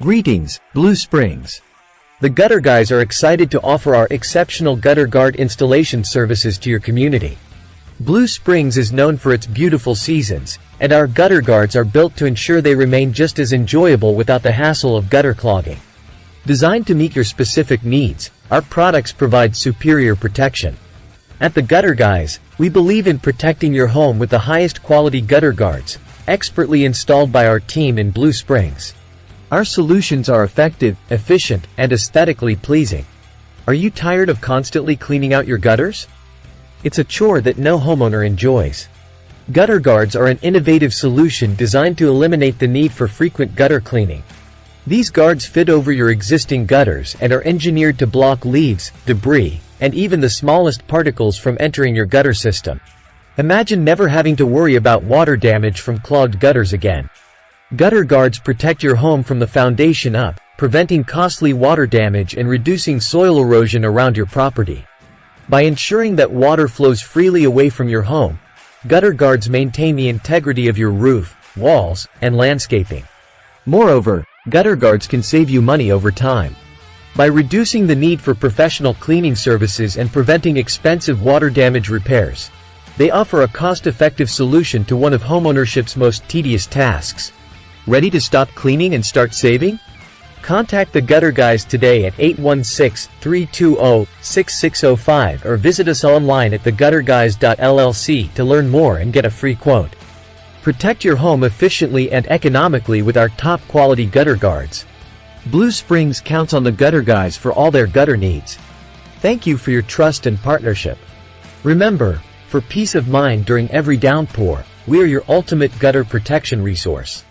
Greetings, Blue Springs. The Gutter Guys are excited to offer our exceptional gutter guard installation services to your community. Blue Springs is known for its beautiful seasons, and our gutter guards are built to ensure they remain just as enjoyable without the hassle of gutter clogging. Designed to meet your specific needs, our products provide superior protection. At the Gutter Guys, we believe in protecting your home with the highest quality gutter guards, expertly installed by our team in Blue Springs. Our solutions are effective, efficient, and aesthetically pleasing. Are you tired of constantly cleaning out your gutters? It's a chore that no homeowner enjoys. Gutter guards are an innovative solution designed to eliminate the need for frequent gutter cleaning. These guards fit over your existing gutters and are engineered to block leaves, debris, and even the smallest particles from entering your gutter system. Imagine never having to worry about water damage from clogged gutters again. Gutter guards protect your home from the foundation up, preventing costly water damage and reducing soil erosion around your property. By ensuring that water flows freely away from your home, gutter guards maintain the integrity of your roof, walls, and landscaping. Moreover, gutter guards can save you money over time. By reducing the need for professional cleaning services and preventing expensive water damage repairs, they offer a cost-effective solution to one of homeownership's most tedious tasks. Ready to stop cleaning and start saving? Contact the Gutter Guys today at 816-320-6605 or visit us online at thegutterguys.llc to learn more and get a free quote. Protect your home efficiently and economically with our top-quality gutter guards. Blue Springs counts on the Gutter Guys for all their gutter needs. Thank you for your trust and partnership. Remember, for peace of mind during every downpour, we are your ultimate gutter protection resource.